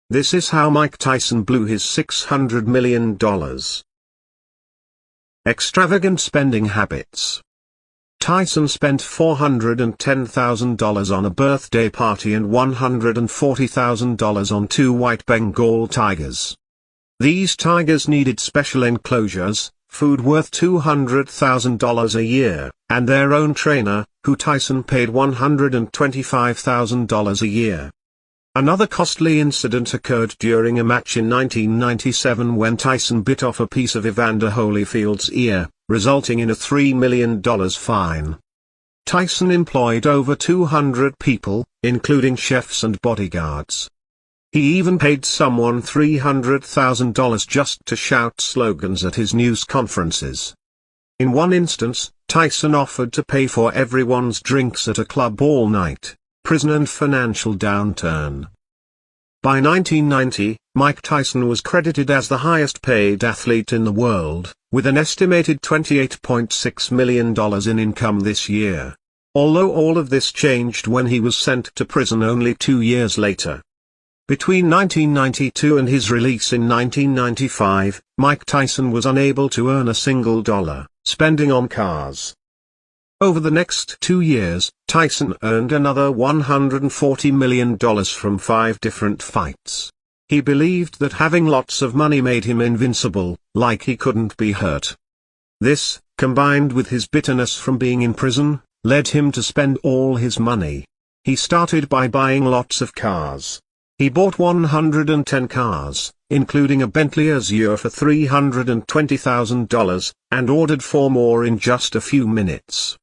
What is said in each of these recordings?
This is how Mike Tyson blew his $600 million. Extravagant spending habits. Tyson spent $410,000 on a birthday party and $140,000 on 2 white Bengal tigers. These tigers needed special enclosures, food worth $200,000 a year, and their own trainer, who Tyson paid $125,000 a year. Another costly incident occurred during a match in 1997 when Tyson bit off a piece of Evander Holyfield's ear, resulting in a $3 million fine. Tyson employed over 200 people, including chefs and bodyguards. He even paid someone $300,000 just to shout slogans at his news conferences. In one instance, Tyson offered to pay for everyone's drinks at a club all night. Prison and financial downturn. By 1990, Mike Tyson was credited as the highest-paid athlete in the world, with an estimated $28.6 million in income this year. Although all of this changed when he was sent to prison only 2 years later. Between 1992 and his release in 1995, Mike Tyson was unable to earn a single dollar, spending on cars. Over the next 2 years, Tyson earned another $140 million from 5 different fights. He believed that having lots of money made him invincible, like he couldn't be hurt. This, combined with his bitterness from being in prison, led him to spend all his money. He started by buying lots of cars. He bought 110 cars, including a Bentley Azure for $320,000, and ordered 4 more in just a few minutes.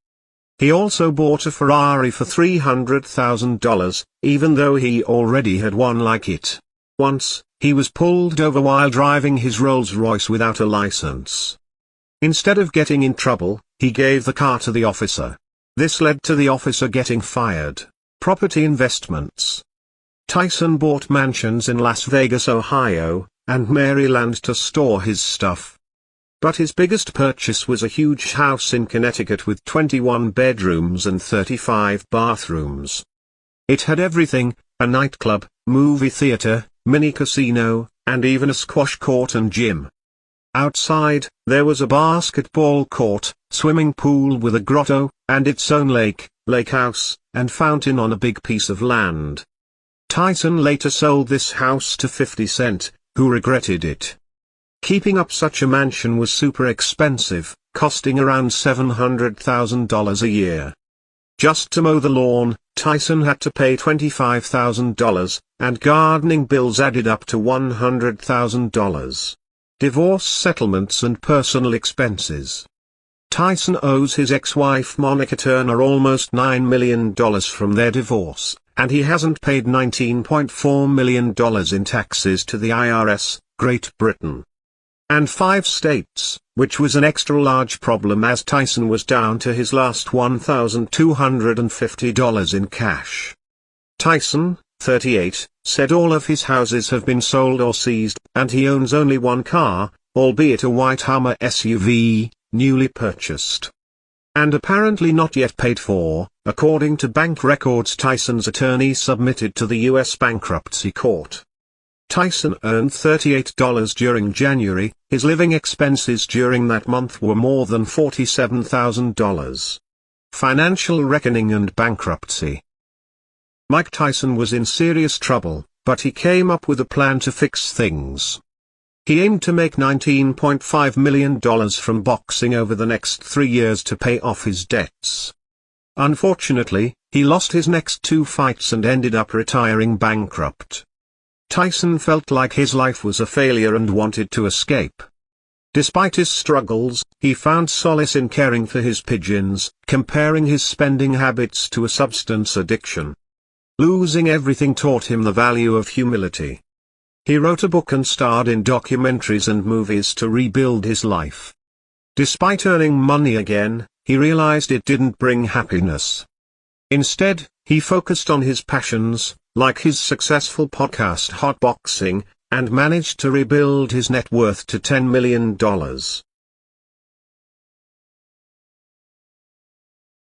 He also bought a Ferrari for $300,000, even though he already had one like it. Once, he was pulled over while driving his Rolls-Royce without a license. Instead of getting in trouble, he gave the car to the officer. This led to the officer getting fired. Property investments. Tyson bought mansions in Las Vegas, Ohio, and Maryland to store his stuff. But his biggest purchase was a huge house in Connecticut with 21 bedrooms and 35 bathrooms. It had everything: a nightclub, movie theater, mini casino, and even a squash court and gym. Outside, there was a basketball court, swimming pool with a grotto, and its own lake house, and fountain on a big piece of land. Tyson later sold this house to 50 Cent, who regretted it. Keeping up such a mansion was super expensive, costing around $700,000 a year. Just to mow the lawn, Tyson had to pay $25,000, and gardening bills added up to $100,000. Divorce settlements and personal expenses. Tyson owes his ex-wife Monica Turner almost $9 million from their divorce, and he hasn't paid $19.4 million in taxes to the IRS, Great Britain. And 5 states, which was an extra-large problem as Tyson was down to his last $1,250 in cash. Tyson, 38, said all of his houses have been sold or seized, and he owns only one car, albeit a white Hummer SUV, newly purchased. And apparently not yet paid for, according to bank records Tyson's attorney submitted to the U.S. bankruptcy court. Tyson earned $38 during January, his living expenses during that month were more than $47,000. Financial reckoning and bankruptcy. Mike Tyson was in serious trouble, but he came up with a plan to fix things. He aimed to make $19.5 million from boxing over the next 3 years to pay off his debts. Unfortunately, he lost his next 2 fights and ended up retiring bankrupt. Tyson felt like his life was a failure and wanted to escape. Despite his struggles, he found solace in caring for his pigeons, comparing his spending habits to a substance addiction. Losing everything taught him the value of humility. He wrote a book and starred in documentaries and movies to rebuild his life. Despite earning money again, he realized it didn't bring happiness. Instead, he focused on his passions, like his successful podcast Hot Boxing, and managed to rebuild his net worth to $10 million.